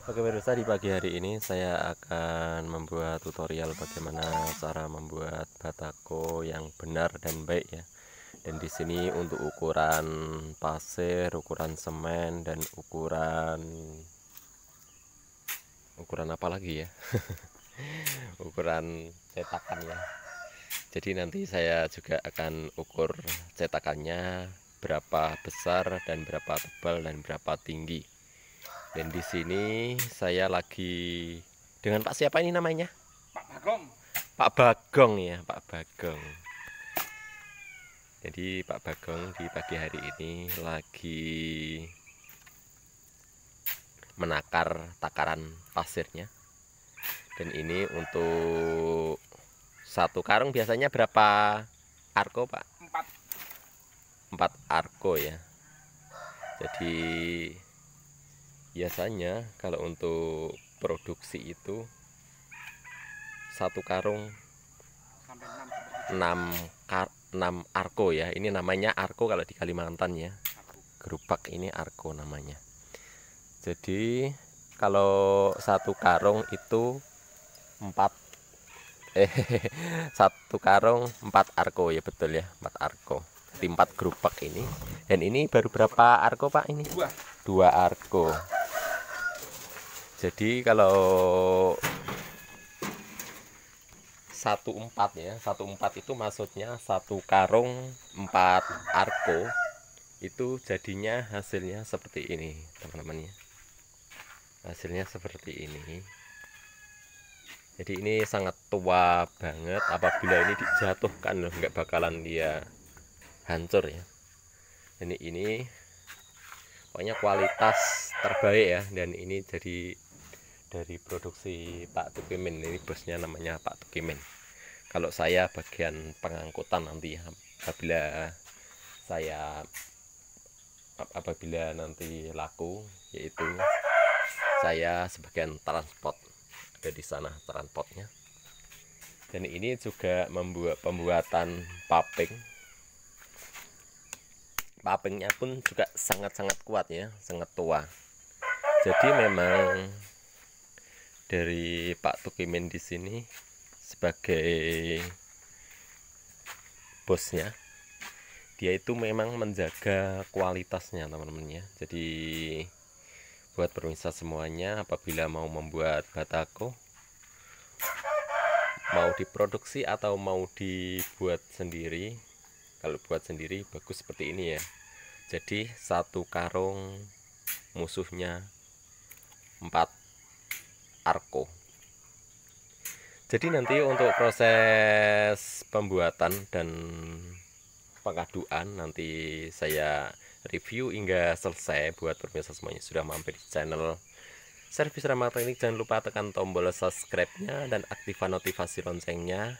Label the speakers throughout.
Speaker 1: Oke pemirsa, di pagi hari ini saya akan membuat tutorial bagaimana cara membuat batako yang benar dan baik ya. Dan di sini untuk ukuran pasir, ukuran semen, dan ukuran apa lagi ya? Ukuran cetakan ya. Jadi nanti saya juga akan ukur cetakannya berapa besar dan berapa tebal dan berapa tinggi. Dan di sini saya lagi dengan Pak siapa ini namanya?
Speaker 2: Pak Bagong.
Speaker 1: Pak Bagong ya, Pak Bagong. Jadi Pak Bagong di pagi hari ini lagi menakar takaran pasirnya. Dan ini untuk satu karung biasanya berapa arko, Pak?
Speaker 2: 4.
Speaker 1: 4 arko ya. Jadi biasanya kalau untuk produksi itu satu karung
Speaker 2: Sampai
Speaker 1: 6 arko ya. Ini namanya arko kalau di Kalimantan ya.
Speaker 2: Aku.
Speaker 1: Gerobak ini arko namanya. Jadi kalau satu karung itu 4 satu karung 4 arko ya, betul ya, 4 arko. Jadi 4 gerobak ini. Dan ini baru berapa arko, Pak, ini? 2 arko. Jadi kalau 1/4 ya, 1/4 itu maksudnya satu karung 4 arko, itu jadinya hasilnya seperti ini teman-teman ya. Hasilnya seperti ini. Jadi ini sangat tua banget, apabila ini dijatuhkan loh, nggak bakalan dia hancur ya. Ini pokoknya kualitas terbaik ya. Dan ini jadi dari produksi Pak Tukimin. Ini bosnya namanya Pak Tukimin. Kalau saya bagian pengangkutan nanti ya, apabila nanti laku, yaitu saya sebagian transport, ada di sana transportnya. Dan ini juga pembuatan papingnya pun juga sangat-sangat kuat ya, sangat tua. Jadi memang dari Pak Tukimin di sini sebagai bosnya, dia itu memang menjaga kualitasnya teman-teman ya. Jadi buat pemirsa semuanya, apabila mau membuat batako, mau diproduksi atau mau dibuat sendiri, kalau buat sendiri bagus seperti ini ya. Jadi satu karung musuhnya 4 arko. Jadi nanti untuk proses pembuatan dan pengaduan nanti saya review hingga selesai. Buat pemirsa semuanya sudah mampir di channel Servis Ramah Teknik, jangan lupa tekan tombol subscribe-nya dan aktifkan notifikasi loncengnya.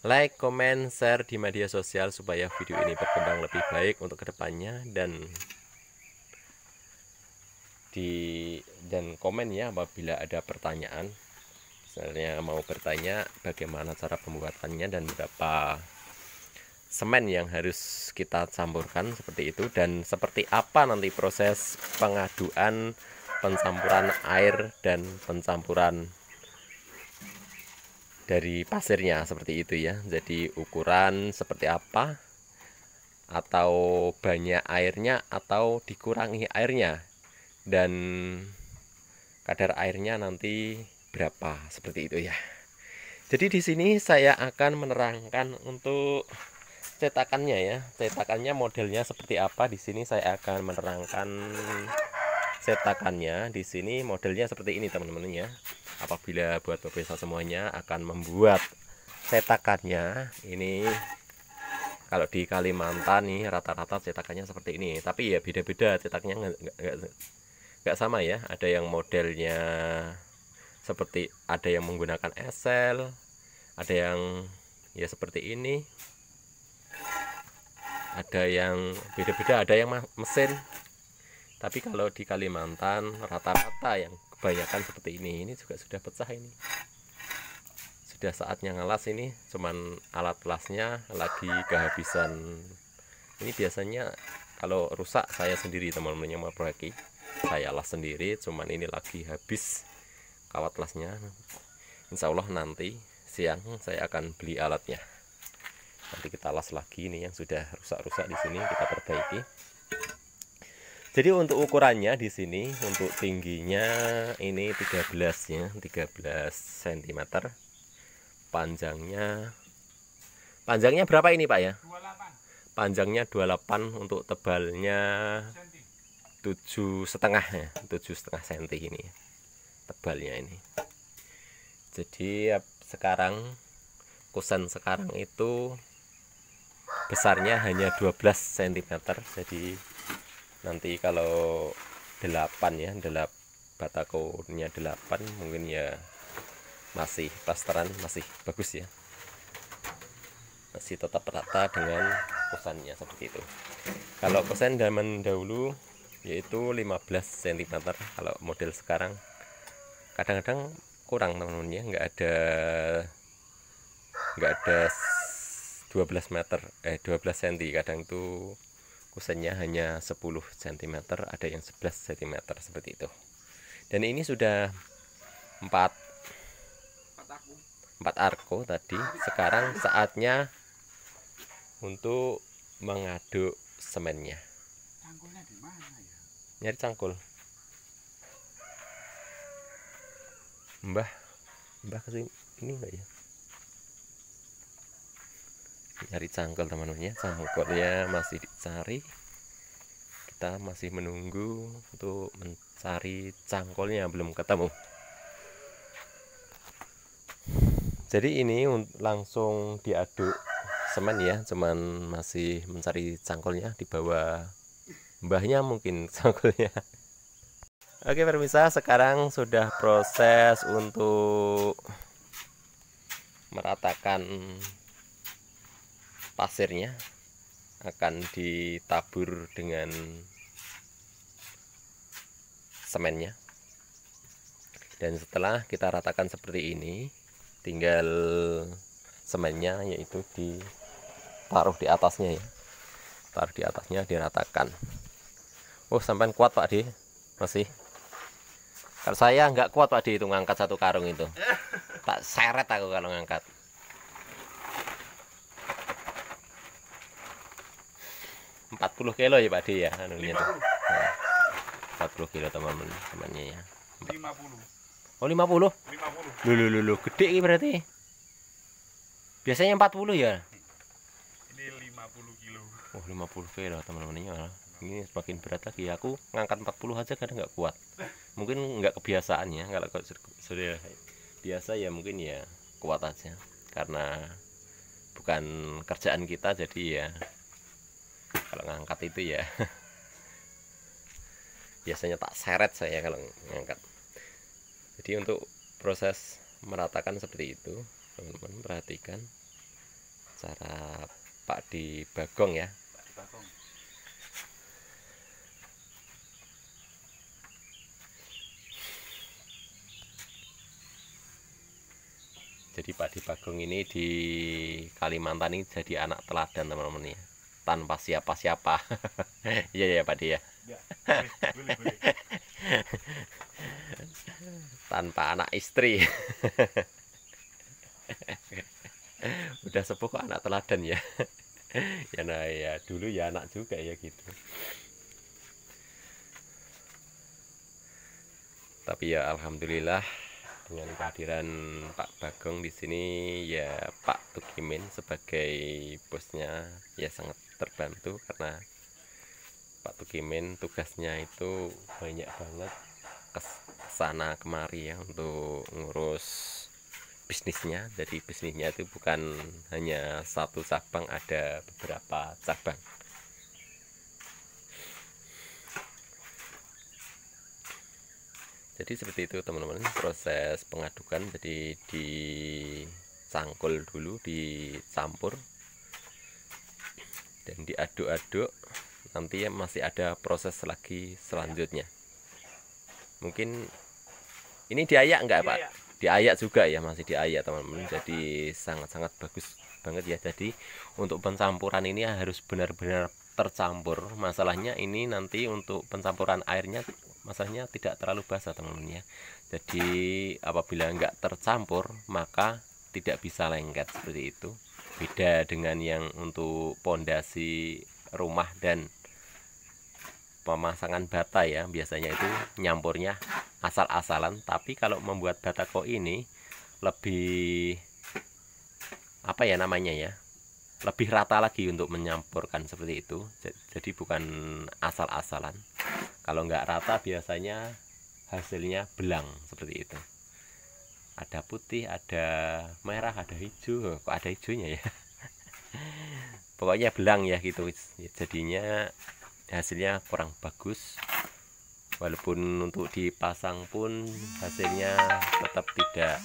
Speaker 1: Like, comment, share di media sosial supaya video ini berkembang lebih baik untuk kedepannya. Dan komen ya apabila ada pertanyaan. Misalnya mau bertanya bagaimana cara pembuatannya dan berapa semen yang harus kita campurkan, seperti itu. Dan seperti apa nanti proses pengaduan, pencampuran air, dan pencampuran dari pasirnya, seperti itu ya. Jadi ukuran seperti apa, atau banyak airnya atau dikurangi airnya, dan kadar airnya nanti berapa, seperti itu ya. Jadi di sini saya akan menerangkan untuk cetakannya ya. Cetakannya modelnya seperti apa, di sini saya akan menerangkan cetakannya. Di sini modelnya seperti ini teman-teman ya. Apabila buat pemirsa semuanya akan membuat cetakannya, ini kalau di Kalimantan nih rata-rata cetakannya seperti ini. Tapi ya beda-beda cetaknya, nggak sama ya. Ada yang modelnya seperti, ada yang menggunakan esel, ada yang ya seperti ini, ada yang beda-beda, ada yang mesin. Tapi kalau di Kalimantan rata-rata yang kebanyakan seperti ini juga sudah pecah ini. Sudah saatnya ngalas ini, cuman alat lasnya lagi kehabisan. Ini biasanya kalau rusak saya sendiri teman-teman yang memperbaiki. saya las sendiri, cuman ini lagi habis kawat lasnya. Insya Allah nanti siang saya akan beli alatnya. Nanti kita las lagi, ini yang sudah rusak-rusak di sini kita perbaiki. Jadi untuk ukurannya di sini untuk tingginya ini 13 ya, 13 cm. Panjangnya berapa ini Pak ya?
Speaker 2: 28
Speaker 1: Panjangnya 28, untuk tebalnya
Speaker 2: cm.
Speaker 1: 7,5 ya, 7,5 cm ini tebalnya ini. Jadi ya, sekarang kusen sekarang itu besarnya hanya 12 cm. Jadi nanti kalau 8 ya, batakonya 8 mungkin ya masih plasteran masih bagus ya, masih tetap rata dengan kusennya seperti itu. Kalau kusen zaman dahulu yaitu 15 cm, kalau model sekarang kadang-kadang kurang teman-teman ya, nggak ada 12 meter 12 cm, kadang itu kusennya hanya 10 cm, ada yang 11 cm seperti itu. Dan ini sudah 4 arko tadi. Sekarang saatnya untuk mengaduk semennya.
Speaker 2: Cangkulnya di mana ya?
Speaker 1: Nyari cangkul. Mbah kesini ini enggak ya? Nyari cangkul teman-teman ya, cangkulnya masih dicari. Kita masih menunggu untuk mencari cangkulnya, belum ketemu. Jadi ini langsung diaduk semen ya, cuman masih mencari cangkulnya di bawah mbahnya mungkin cangkulnya. Oke pemirsa, sekarang sudah proses untuk meratakan pasirnya, akan ditabur dengan semennya. Dan setelah kita ratakan seperti ini, tinggal semennya yaitu ditaruh di atasnya ya, taruh di atasnya, diratakan. Oh sampai kuat Pak D, masih. Kalau saya nggak kuat Pak D itu ngangkat satu karung itu, tak seret aku kalau ngangkat. Puluh kilo ya Pak D ya, anunya tuh. Nah, 40 kilo teman-temannya ya.
Speaker 2: 50.
Speaker 1: Oh 50?
Speaker 2: 50.
Speaker 1: Lulu gede ini berarti. Biasanya 40 ya.
Speaker 2: Ini 50 kilo.
Speaker 1: Oh 50 kilo teman-temannya. Ini semakin berat lagi. Aku ngangkat 40 aja kadang nggak kuat. Mungkin nggak kebiasaan ya. Kalau sudah biasa ya mungkin ya kuat aja. Karena bukan kerjaan kita, jadi ya kalau ngangkat itu ya biasanya tak seret saya kalau ngangkat. Jadi untuk proses meratakan seperti itu teman-teman, perhatikan cara Pak di Bagong ya. Jadi Pak di Bagong ini di Kalimantan ini jadi anak teladan teman-teman ya, tanpa siapa-siapa. Iya ya Pak Di ya.
Speaker 2: Ya, boleh.
Speaker 1: Tanpa anak istri. Udah sepuh kok anak teladan ya. Ya nah ya dulu ya anak juga ya gitu. Tapi ya alhamdulillah dengan kehadiran Pak Bagong di sini ya, Pak Tukimin sebagai bosnya ya sangat terbantu, karena Pak Tukimin tugasnya itu banyak banget kesana kemari ya untuk ngurus bisnisnya. Jadi bisnisnya itu bukan hanya satu cabang, ada beberapa cabang. Jadi seperti itu teman-teman proses pengadukan. Jadi dicangkul dulu, dicampur dan diaduk-aduk. Nanti ya masih ada proses lagi selanjutnya. Mungkin ini diayak enggak Pak? Diayak juga ya, masih diayak teman-teman. Jadi sangat-sangat bagus banget ya. Jadi untuk pencampuran ini harus benar-benar tercampur. Masalahnya ini nanti untuk pencampuran airnya masalahnya tidak terlalu basah teman-teman ya. Jadi apabila nggak tercampur maka tidak bisa lengket seperti itu. Beda dengan yang untuk pondasi rumah dan pemasangan bata ya, biasanya itu nyampurnya asal-asalan. Tapi kalau membuat batako ini lebih apa ya namanya ya, lebih rata lagi untuk menyampurkan seperti itu. Jadi bukan asal-asalan. Kalau nggak rata biasanya hasilnya belang seperti itu. Ada putih, ada merah, ada hijau. Kok ada hijaunya ya? Pokoknya belang ya gitu. Jadinya hasilnya kurang bagus. Walaupun untuk dipasang pun hasilnya tetap tidak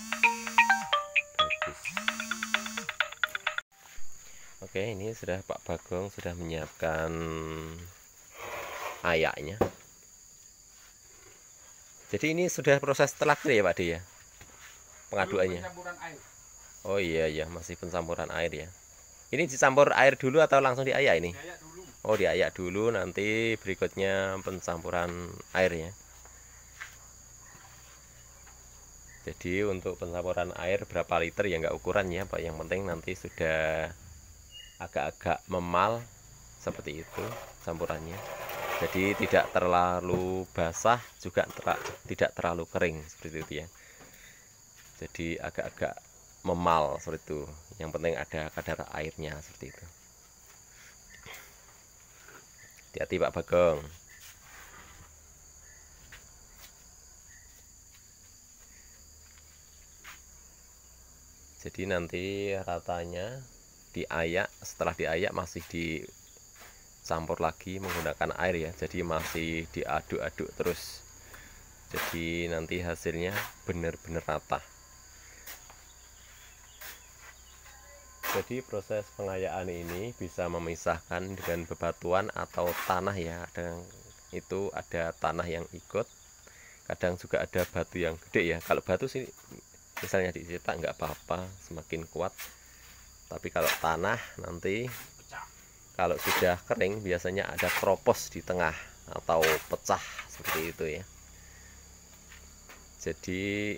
Speaker 1: bagus. Oke, ini sudah Pak Bagong sudah menyiapkan ayaknya. Jadi ini sudah proses terakhir ya Pak De ya, pengaduannya. Oh iya ya, masih pencampuran air ya. Ini dicampur air dulu atau langsung diayak ini? Oh diayak dulu, nanti berikutnya pencampuran airnya. Jadi untuk pencampuran air berapa liter ya nggak ukuran ya Pak, yang penting nanti sudah agak-agak memal seperti itu campurannya. Jadi tidak terlalu basah juga tidak terlalu kering seperti itu ya. Jadi agak-agak memal seperti itu. Yang penting ada kadar airnya seperti itu. Hati-hati Pak Bagong. Jadi nanti ratanya diayak, setelah diayak masih dicampur lagi menggunakan air ya. Jadi masih diaduk-aduk terus. Jadi nanti hasilnya benar-benar rata. Jadi proses pengayaan ini bisa memisahkan dengan bebatuan atau tanah ya. Kadang itu ada tanah yang ikut, kadang juga ada batu yang gede ya. Kalau batu sih misalnya dicetak nggak apa-apa, semakin kuat. Tapi kalau tanah nanti kalau sudah kering biasanya ada kropos di tengah atau pecah seperti itu ya. Jadi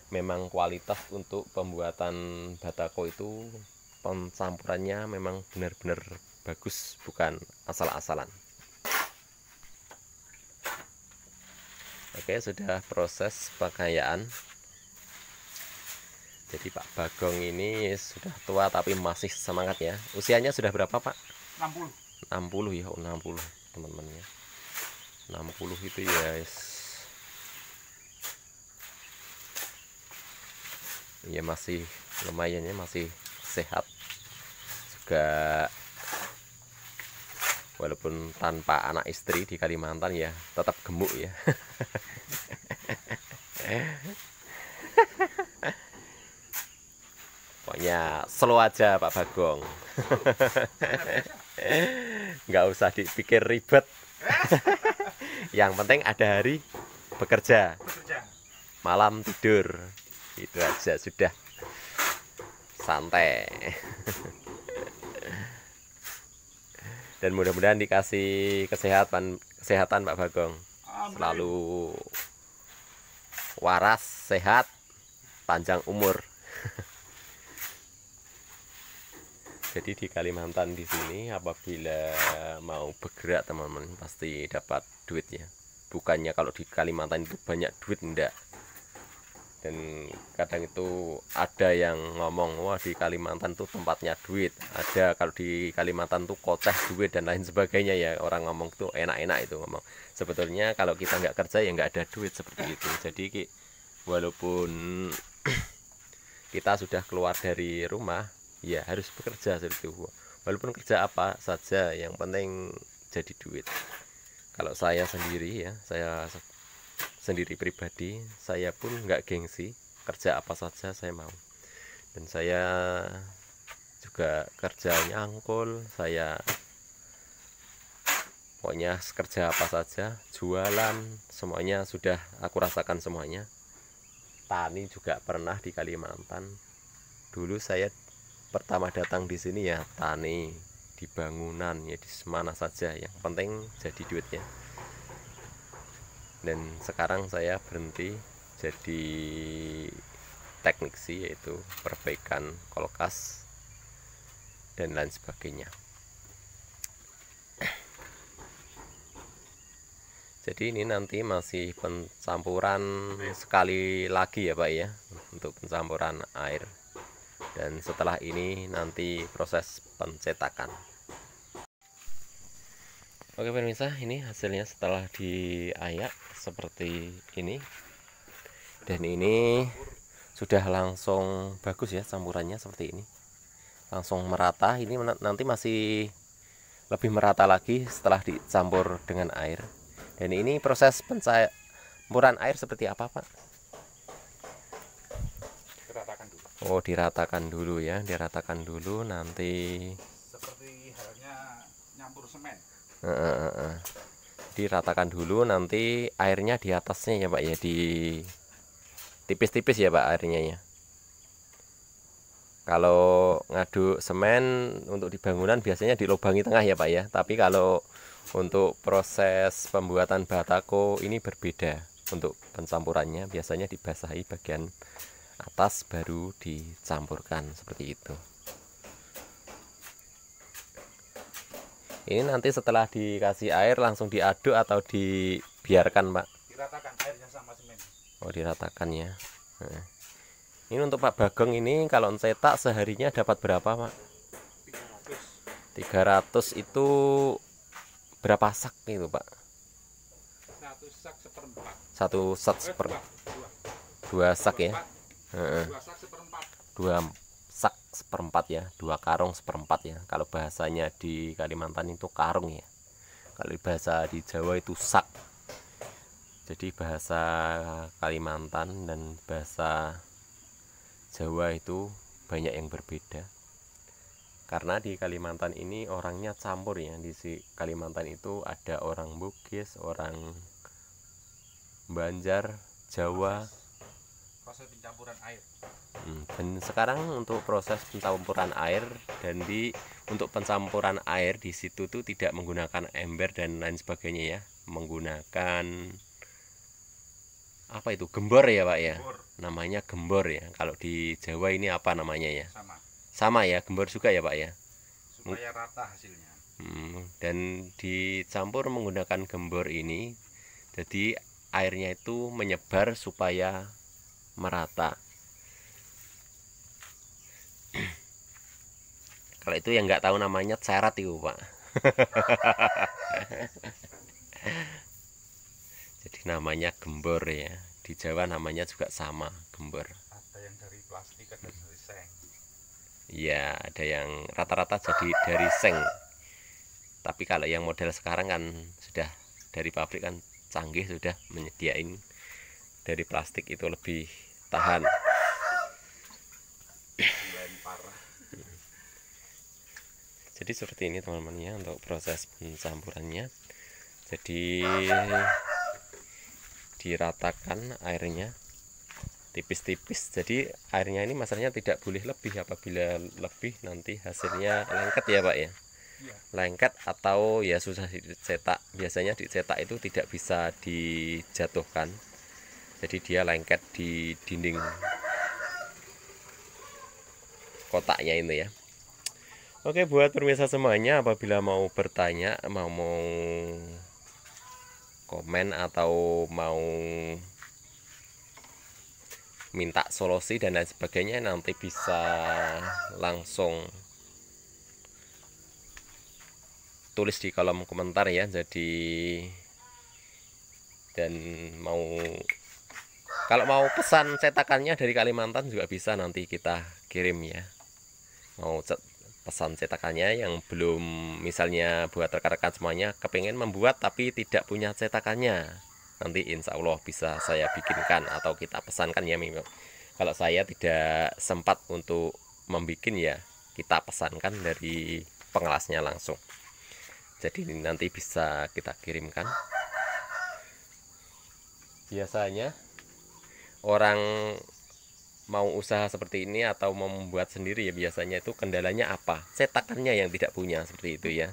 Speaker 1: memang kualitas untuk pembuatan batako itu pencampurannya memang benar-benar bagus, bukan asal-asalan. Oke, sudah proses pengayaan. Jadi Pak Bagong ini sudah tua tapi masih semangat ya. Usianya sudah berapa Pak?
Speaker 2: 60.
Speaker 1: 60 ya, 60 teman-teman ya. 60 itu ya ya masih lumayan ya, masih sehat juga, walaupun tanpa anak istri di Kalimantan ya tetap gemuk ya. Pokoknya slow aja Pak Bagong. Nggak usah dipikir ribet. Yang penting ada hari bekerja, malam tidur, itu aja sudah santai. Dan mudah-mudahan dikasih kesehatan Pak Bagong, selalu waras, sehat, panjang umur. Jadi di Kalimantan di sini apabila mau bergerak teman-teman pasti dapat duit ya. Bukannya kalau di Kalimantan itu banyak duit, enggak. Dan kadang itu ada yang ngomong, wah di Kalimantan tuh tempatnya duit. Ada kalau di Kalimantan tuh koceh duit dan lain sebagainya ya. Orang ngomong tuh enak-enak itu ngomong. Sebetulnya kalau kita nggak kerja ya nggak ada duit seperti itu. Jadi walaupun kita sudah keluar dari rumah, ya harus bekerja seperti itu. Walaupun kerja apa saja, yang penting jadi duit. Kalau saya sendiri ya, saya sendiri pribadi, saya pun nggak gengsi, kerja apa saja saya mau. Dan saya juga kerja nyangkul, saya pokoknya kerja apa saja, jualan, semuanya sudah aku rasakan semuanya. Tani juga pernah di Kalimantan. Dulu saya pertama datang di sini ya tani, di bangunan ya, di mana saja, yang penting jadi duitnya. Dan sekarang saya berhenti jadi teknisi, yaitu perbaikan kulkas dan lain sebagainya. Jadi ini nanti masih pencampuran sekali lagi ya Pak ya, untuk pencampuran air. Dan setelah ini nanti proses pencetakan. Oke pemirsa, ini hasilnya setelah diayak seperti ini. Dan ini sudah langsung bagus ya campurannya seperti ini. Langsung merata. Ini nanti masih lebih merata lagi setelah dicampur dengan air. Dan ini proses pencampuran air seperti apa Pak?
Speaker 2: Diratakan dulu.
Speaker 1: Oh, diratakan dulu ya, diratakan dulu nanti.
Speaker 2: Seperti halnya nyampur semen.
Speaker 1: Diratakan dulu nanti airnya di atasnya ya Pak ya, di tipis-tipis ya Pak airnya ya. Kalau ngaduk semen untuk di bangunan biasanya dilubangi tengah ya Pak ya, tapi kalau untuk proses pembuatan batako ini berbeda. Untuk pencampurannya biasanya dibasahi bagian atas baru dicampurkan seperti itu. Ini nanti setelah dikasih air langsung diaduk atau dibiarkan Pak?
Speaker 2: Diratakan airnya sama semen.
Speaker 1: Oh, diratakan ya. Nah, ini untuk Pak Bagong ini kalau cetak seharinya dapat berapa Pak? 300 itu berapa sak itu Pak?
Speaker 2: 1 sak seperempat.
Speaker 1: 1 sak dua sak ya?
Speaker 2: 2 sak seperempat.
Speaker 1: 2 sak seperempat ya, 2 karung seperempat ya. Kalau bahasanya di Kalimantan itu karung ya. Kalau bahasa di Jawa itu sak. Jadi bahasa Kalimantan dan bahasa Jawa itu banyak yang berbeda. Karena di Kalimantan ini orangnya campur ya. Di Kalimantan itu ada orang Bugis, orang Banjar, Jawa.
Speaker 2: Proses pencampuran air.
Speaker 1: Dan sekarang untuk proses pencampuran air dan untuk pencampuran air di situ tuh tidak menggunakan ember dan lain sebagainya ya, menggunakan apa itu, gembor ya Pak ya, namanya gembor ya. Kalau di Jawa ini apa namanya ya? Sama ya, gembor juga ya Pak ya,
Speaker 2: supaya rata hasilnya.
Speaker 1: Dan dicampur menggunakan gembor ini, jadi airnya itu menyebar supaya merata. Kalau itu yang nggak tahu namanya ceret itu Pak. Jadi namanya gembor ya. Di Jawa namanya juga sama, gembor.
Speaker 2: Ada yang dari plastik, ada dari seng.
Speaker 1: Iya, ada yang rata-rata jadi dari seng. Tapi kalau yang model sekarang kan sudah dari pabrik kan canggih, sudah menyediain dari plastik itu lebih tahan. Jadi seperti ini teman-teman ya untuk proses pencampurannya. Jadi diratakan airnya tipis-tipis. Jadi airnya ini masalahnya tidak boleh lebih. Apabila lebih nanti hasilnya lengket ya Pak ya. Lengket atau ya susah dicetak. Biasanya dicetak itu tidak bisa dijatuhkan. Jadi dia lengket di dinding kotaknya itu ya. Oke, buat pemirsa semuanya, apabila mau bertanya, mau komen atau mau minta solusi dan lain sebagainya, nanti bisa langsung tulis di kolom komentar ya. Jadi dan kalau mau pesan cetakannya dari Kalimantan juga bisa, nanti kita kirim ya. Mau pesan cetakannya yang belum, misalnya buat rekan-rekan semuanya kepengen membuat tapi tidak punya cetakannya, nanti insya Allah bisa saya bikinkan atau kita pesankan ya. Kalau saya tidak sempat untuk membuat ya, kita pesankan dari pengelasnya langsung. Jadi nanti bisa kita kirimkan. Biasanya orang mau usaha seperti ini atau mau membuat sendiri ya, biasanya itu kendalanya apa? Cetakannya yang tidak punya, seperti itu ya.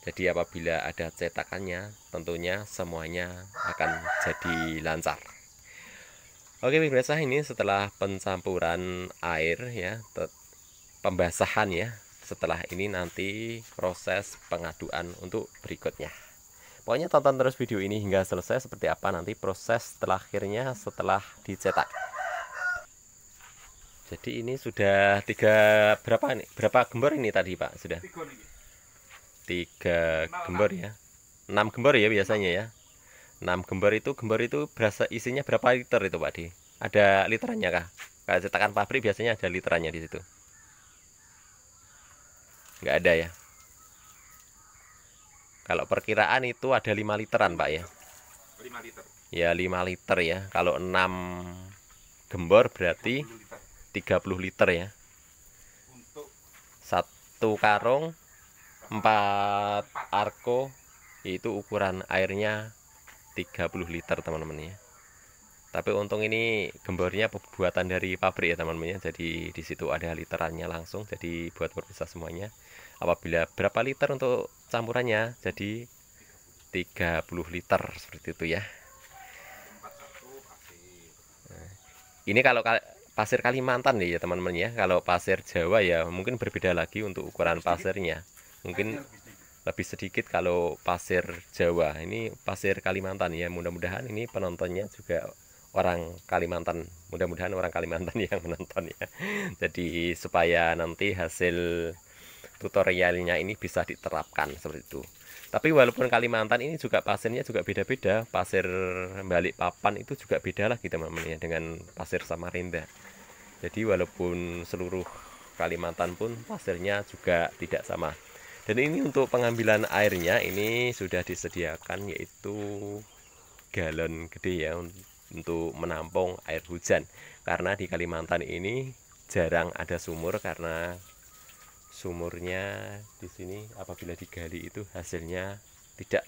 Speaker 1: Jadi apabila ada cetakannya, tentunya semuanya akan jadi lancar. Oke pemirsa, ini setelah pencampuran air ya, pembasahan ya. Setelah ini nanti proses pengaduan untuk berikutnya. Pokoknya tonton terus video ini hingga selesai seperti apa nanti proses terakhirnya setelah dicetak. Jadi ini sudah berapa gembor ini tadi Pak? Sudah 3 gembor ya. 6 gembor ya biasanya ya. 6 gembor itu berasa isinya berapa liter itu Pak Di? Ada literannya kah? Kalau cetakan pabrik biasanya ada literannya di situ. Nggak ada ya. Kalau perkiraan itu ada 5 literan Pak ya.
Speaker 2: 5 liter.
Speaker 1: Ya 5 liter ya. Kalau 6 gembor berarti 30 liter ya.
Speaker 2: Untuk
Speaker 1: 1 karung 4 arko itu ukuran airnya 30 liter teman-teman ya. Tapi untung ini gembornya buatan dari pabrik ya teman-teman ya. Jadi di situ ada literannya langsung. Jadi buat berpisah semuanya. Apabila berapa liter untuk campurannya, jadi 30 liter seperti itu ya.
Speaker 2: 41 pasir.
Speaker 1: Ini kalau pasir Kalimantan ya teman-teman ya. Kalau pasir Jawa ya mungkin berbeda lagi untuk ukuran pasirnya. Mungkin lebih sedikit kalau pasir Jawa. Ini pasir Kalimantan ya. Mudah-mudahan ini penontonnya juga orang Kalimantan. Mudah-mudahan orang Kalimantan yang menonton ya. Jadi supaya nanti hasil tutorialnya ini bisa diterapkan seperti itu. Tapi walaupun Kalimantan ini juga pasirnya juga beda-beda. Pasir Balikpapan itu juga beda lagi teman-teman ya dengan pasir Samarinda. Jadi walaupun seluruh Kalimantan pun pasirnya juga tidak sama. Dan ini untuk pengambilan airnya ini sudah disediakan yaitu galon gede ya untuk menampung air hujan. Karena di Kalimantan ini jarang ada sumur karena sumurnya di sini apabila digali itu hasilnya tidak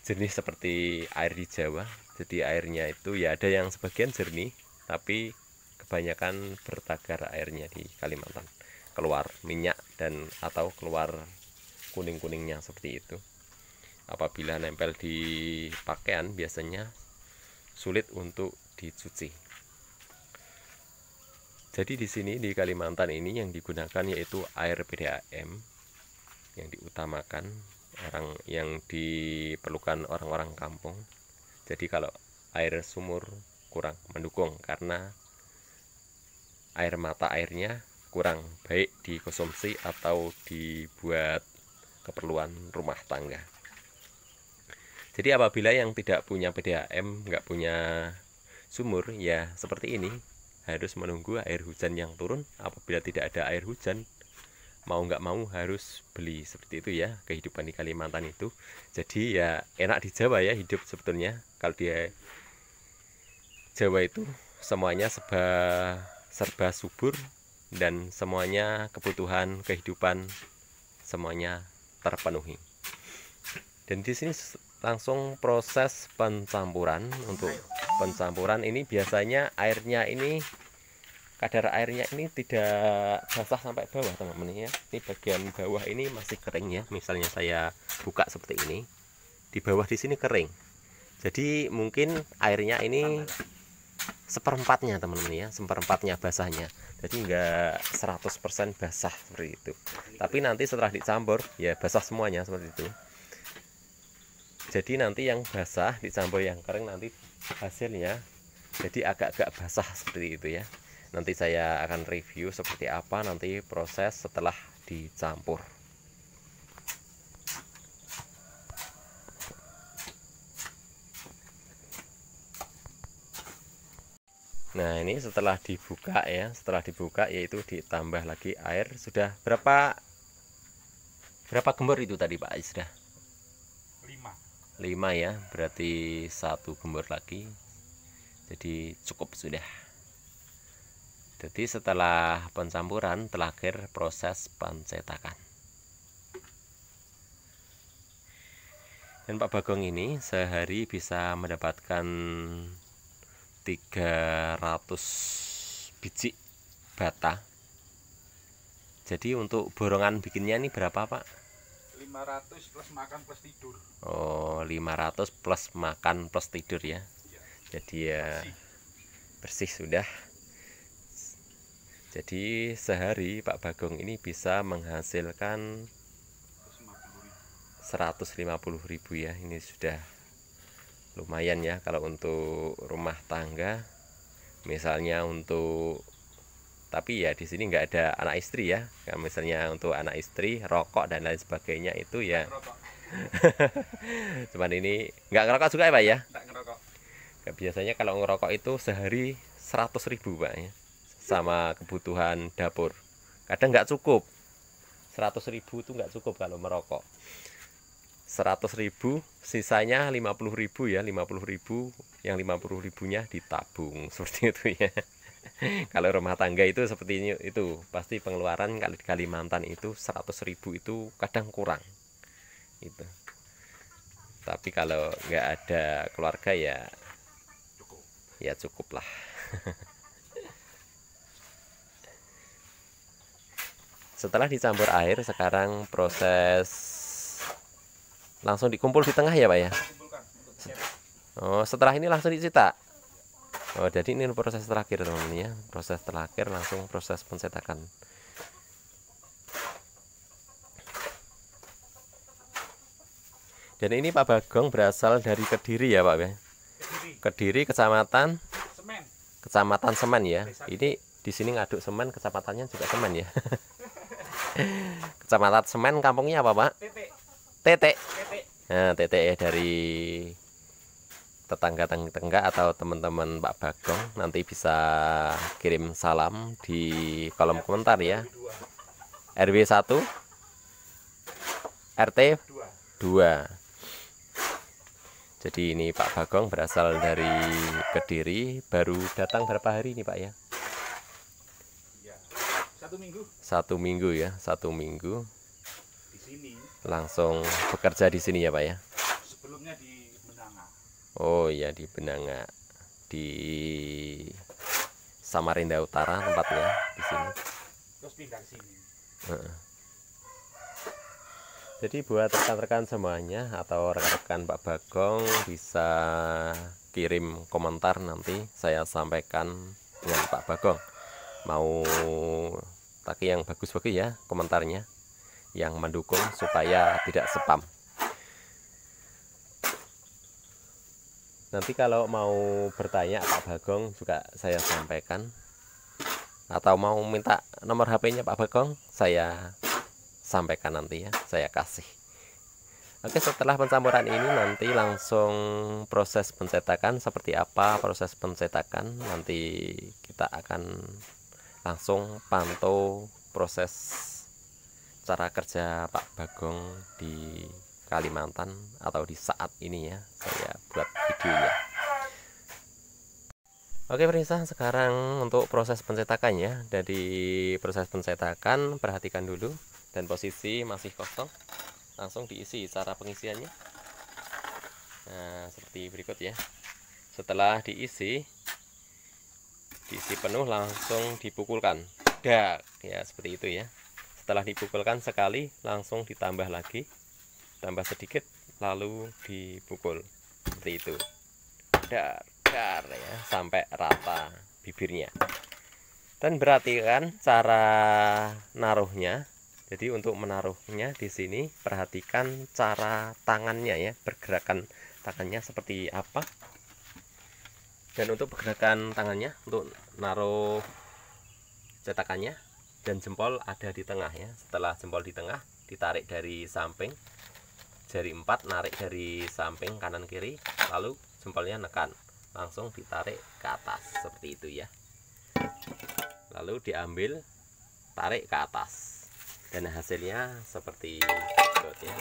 Speaker 1: jernih seperti air di Jawa. Jadi airnya itu ya ada yang sebagian jernih tapi kebanyakan bertagar airnya di Kalimantan. Keluar minyak dan atau keluar kuning-kuningnya seperti itu. Apabila nempel di pakaian biasanya sulit untuk dicuci. Jadi di sini di Kalimantan ini yang digunakan yaitu air PDAM yang diutamakan yang diperlukan orang-orang kampung. Jadi kalau air sumur kurang mendukung karena air mata airnya kurang baik dikonsumsi atau dibuat keperluan rumah tangga. Jadi apabila yang tidak punya PDAM, nggak punya sumur, ya seperti ini, harus menunggu air hujan yang turun. Apabila tidak ada air hujan, mau nggak mau harus beli, seperti itu ya kehidupan di Kalimantan itu. Jadi ya enak di Jawa ya hidup sebetulnya. Kalau di Jawa itu semuanya serba subur dan semuanya kebutuhan kehidupan semuanya terpenuhi. Dan di sini langsung proses pencampuran. Untuk pencampuran ini biasanya airnya ini kadar airnya ini tidak basah sampai bawah teman-teman ya. Ini bagian bawah ini masih kering ya. Misalnya saya buka seperti ini, di bawah di sini kering. Jadi mungkin airnya ini seperempatnya teman-teman ya, seperempatnya basahnya. Jadi enggak 100% basah seperti itu. Tapi nanti setelah dicampur ya basah semuanya seperti itu. Jadi nanti yang basah dicampur yang kering nanti hasilnya jadi agak-agak basah seperti itu ya. Nanti saya akan review seperti apa nanti proses setelah dicampur. Nah ini setelah dibuka ya, setelah dibuka yaitu ditambah lagi air. Sudah berapa gembor itu tadi Pak? Sudah 5 ya, berarti 1 gembor lagi, jadi cukup sudah. Jadi setelah pencampuran terakhir proses pencetakan. Dan Pak Bagong ini sehari bisa mendapatkan 300 biji bata. Jadi untuk borongan bikinnya ini berapa Pak?
Speaker 2: 5 500 plus makan plus tidur.
Speaker 1: Oh, 500 plus makan plus tidur ya.
Speaker 2: Ya.
Speaker 1: Jadi ya
Speaker 2: Bersih.
Speaker 1: bersih sudah. Jadi sehari Pak Bagong ini bisa menghasilkan 150.000 ya. Ini sudah lumayan ya kalau untuk rumah tangga. Misalnya untuk, tapi ya di sini nggak ada anak istri ya. Kayak misalnya untuk anak istri, rokok dan lain sebagainya itu ya.
Speaker 2: Ngerokok.
Speaker 1: Cuman ini nggak ngerokok juga ya Pak ya.
Speaker 2: Tak ngerokok.
Speaker 1: Biasanya kalau ngerokok itu sehari 100.000 Pak ya, sama kebutuhan dapur. Kadang nggak cukup, 100.000 itu nggak cukup kalau merokok. 100.000 sisanya 50.000 ya, 50.000 yang 50.000-nya ditabung seperti itu ya. Kalau rumah tangga itu seperti ini, itu pasti pengeluaran kali di Kalimantan itu 100.000 itu kadang kurang itu. Tapi kalau nggak ada keluarga ya
Speaker 2: Cukup.
Speaker 1: ya cukup lah. Setelah dicampur air, sekarang proses langsung dikumpul di tengah ya Pak ya.
Speaker 2: Kumpulkan untuk cetak.
Speaker 1: Oh, setelah ini langsung dicetak. Oh, jadi ini proses terakhir teman-teman ya. Proses terakhir langsung proses pencetakan. Dan ini Pak Bagong berasal dari Kediri ya Pak ya. Kediri Kecamatan
Speaker 2: Semen.
Speaker 1: ya. Ini di sini ngaduk semen, kecamatannya juga semen ya. Kecamatan Semen, kampungnya apa Pak?
Speaker 2: Titik.
Speaker 1: Tetek.
Speaker 2: Titik.
Speaker 1: Nah, Tetek ya, dari tetangga-tetangga atau teman-teman Pak Bagong nanti bisa kirim salam di kolom komentar ya. RW 1 RT 2. Jadi ini Pak Bagong berasal dari Kediri, baru datang berapa hari ini Pak ya?
Speaker 2: Ya. 1 minggu
Speaker 1: 1 minggu ya, 1 minggu
Speaker 2: di sini.
Speaker 1: langsung bekerja di sini ya Pak ya.
Speaker 2: Sebelumnya di Benanga.
Speaker 1: Oh iya, di Benanga, di Samarinda Utara tempatnya di sini.
Speaker 2: Terus pindah ke sini.
Speaker 1: Jadi buat rekan-rekan semuanya atau rekan-rekan Pak Bagong bisa kirim komentar, nanti saya sampaikan dengan Pak Bagong. Mau tapi yang bagus-bagus ya komentarnya, yang mendukung supaya tidak spam. Nanti kalau mau bertanya Pak Bagong juga saya sampaikan, atau mau minta nomor HP-nya Pak Bagong saya sampaikan nanti ya, saya kasih. Oke, setelah pencampuran ini nanti langsung proses pencetakan. Seperti apa proses pencetakan, nanti kita akan langsung pantau proses cara kerja Pak Bagong di Kalimantan atau di saat ini ya, saya buat videonya. Oke pemirsa, sekarang untuk proses pencetakannya. Dari proses pencetakan, perhatikan dulu, dan posisi masih kosong, langsung diisi cara pengisiannya. Nah, seperti berikut ya. Setelah diisi penuh, langsung dipukulkan. Dak, ya seperti itu ya. Setelah dipukulkan sekali, langsung ditambah lagi, tambah sedikit, lalu dipukul seperti itu. Dar ya, sampai rata bibirnya. Dan berarti kan cara naruhnya. Jadi untuk menaruhnya di sini perhatikan cara tangannya ya, pergerakan tangannya seperti apa. Dan untuk pergerakan tangannya untuk naruh cetakannya, dan jempol ada di tengah ya. Setelah jempol di tengah, ditarik dari samping, jari 4 narik dari samping kanan kiri, lalu jempolnya nekan, langsung ditarik ke atas seperti itu ya. Lalu diambil, tarik ke atas, dan hasilnya seperti itu ya.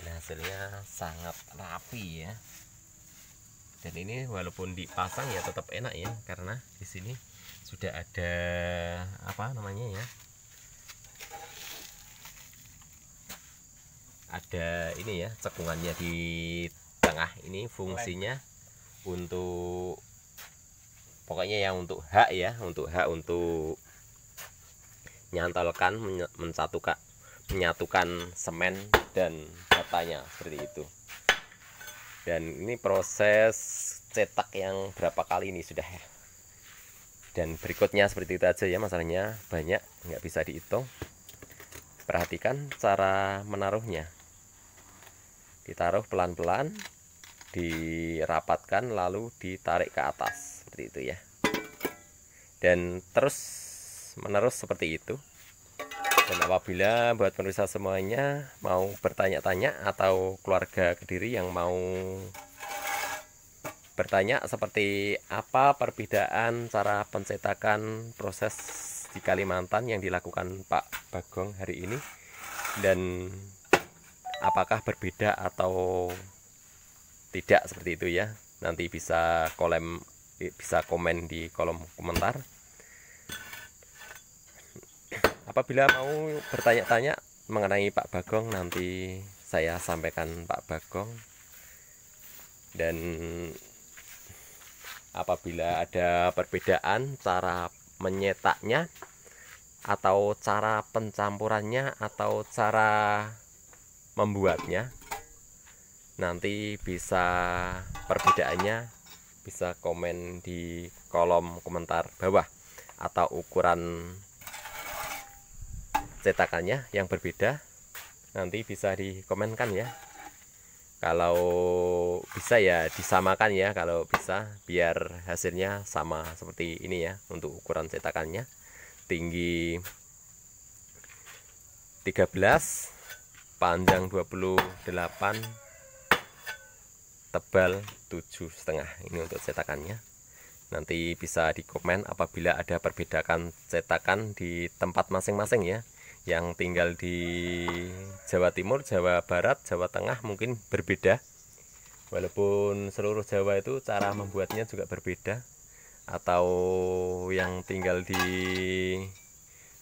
Speaker 1: Dan hasilnya sangat rapi ya. Dan ini walaupun dipasang ya tetap enak ya, karena di sini sudah ada apa namanya ya, ada ini ya, cekungannya di tengah ini, fungsinya untuk pokoknya yang untuk hak ya, untuk hak, untuk nyantolkan, menyatukan semen dan datanya seperti itu. Dan ini proses cetak yang berapa kali ini sudah ya. Dan berikutnya seperti itu aja ya, masalahnya banyak nggak bisa dihitung. Perhatikan cara menaruhnya. Ditaruh pelan-pelan, dirapatkan lalu ditarik ke atas seperti itu ya. Dan terus menerus seperti itu. Dan apabila buat pemirsa semuanya mau bertanya-tanya atau keluarga Kediri yang mau bertanya seperti apa perbedaan cara pencetakan proses di Kalimantan yang dilakukan Pak Bagong hari ini, dan apakah berbeda atau tidak seperti itu ya, nanti bisa komen di kolom komentar. Apabila mau bertanya-tanya mengenai Pak Bagong, nanti saya sampaikan Pak Bagong. Dan apabila ada perbedaan cara menyetaknya atau cara pencampurannya atau cara membuatnya, nanti bisa perbedaannya bisa komen di kolom komentar bawah, atau ukuran cetakannya yang berbeda nanti bisa dikomenkan ya. Kalau bisa ya disamakan ya, kalau bisa biar hasilnya sama seperti ini ya. Untuk ukuran cetakannya tinggi 13, panjang 28, tebal 7,5. Ini untuk cetakannya. Nanti bisa dikomen apabila ada perbedaan cetakan di tempat masing-masing ya. Yang tinggal di Jawa Timur, Jawa Barat, Jawa Tengah mungkin berbeda. Walaupun seluruh Jawa itu cara membuatnya juga berbeda. Atau yang tinggal di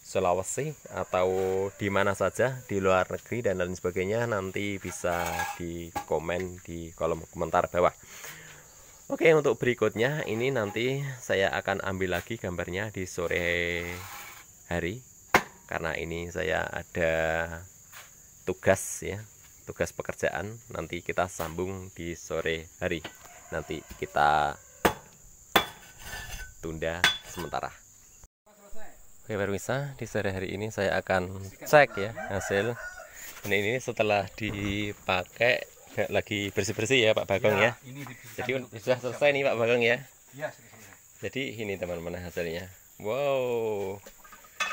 Speaker 1: Sulawesi atau di mana saja di luar negeri dan lain sebagainya, nanti bisa dikomen di kolom komentar bawah. Oke, untuk berikutnya ini nanti saya akan ambil lagi gambarnya di sore hari. Karena ini saya ada tugas ya, tugas pekerjaan. Nanti kita sambung di sore hari. Nanti kita tunda sementara. Oke pemirsa, di sore hari ini saya akan cek ya hasil. Ini setelah dipakai lagi bersih-bersih ya Pak Bagong ya. Jadi sudah selesai nih Pak Bagong ya. Jadi ini teman-teman hasilnya. Wow.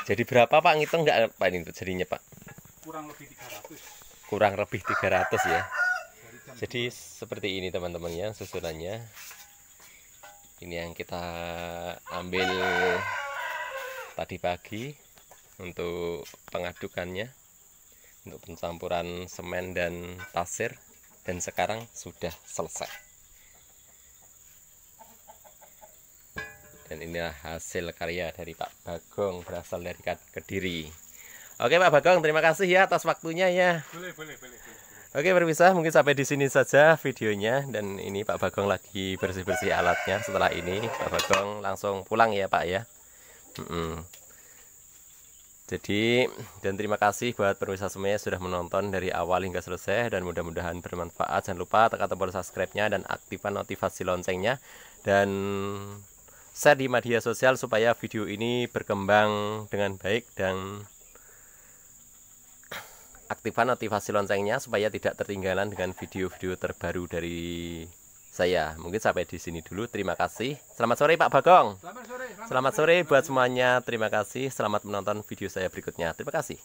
Speaker 1: Jadi berapa Pak, ngitung nggak Pak ini jadinya Pak?
Speaker 2: Kurang lebih 300.
Speaker 1: Kurang lebih 300 ya. Jadi seperti ini teman-teman ya susunannya. Ini yang kita ambil tadi pagi untuk pengadukannya, untuk pencampuran semen dan pasir, dan sekarang sudah selesai. Dan inilah hasil karya dari Pak Bagong, berasal dari Kediri. Oke Pak Bagong, terima kasih ya atas waktunya ya.
Speaker 2: Boleh.
Speaker 1: Oke pemirsa, mungkin sampai di sini saja videonya. Dan ini Pak Bagong lagi bersih-bersih alatnya. Setelah ini Pak Bagong langsung pulang ya Pak ya. Jadi, dan terima kasih buat pemirsa semuanya sudah menonton dari awal hingga selesai, dan mudah-mudahan bermanfaat. Jangan lupa tekan tombol subscribe-nya dan aktifkan notifikasi loncengnya, dan share di media sosial supaya video ini berkembang dengan baik, dan aktifkan notifikasi loncengnya supaya tidak ketinggalan dengan video-video terbaru dari saya. Mungkin sampai di sini dulu. Terima kasih. Selamat sore Pak Bagong.
Speaker 2: Selamat sore.
Speaker 1: Selamat sore buat semuanya. Terima kasih. Selamat menonton video saya berikutnya. Terima kasih.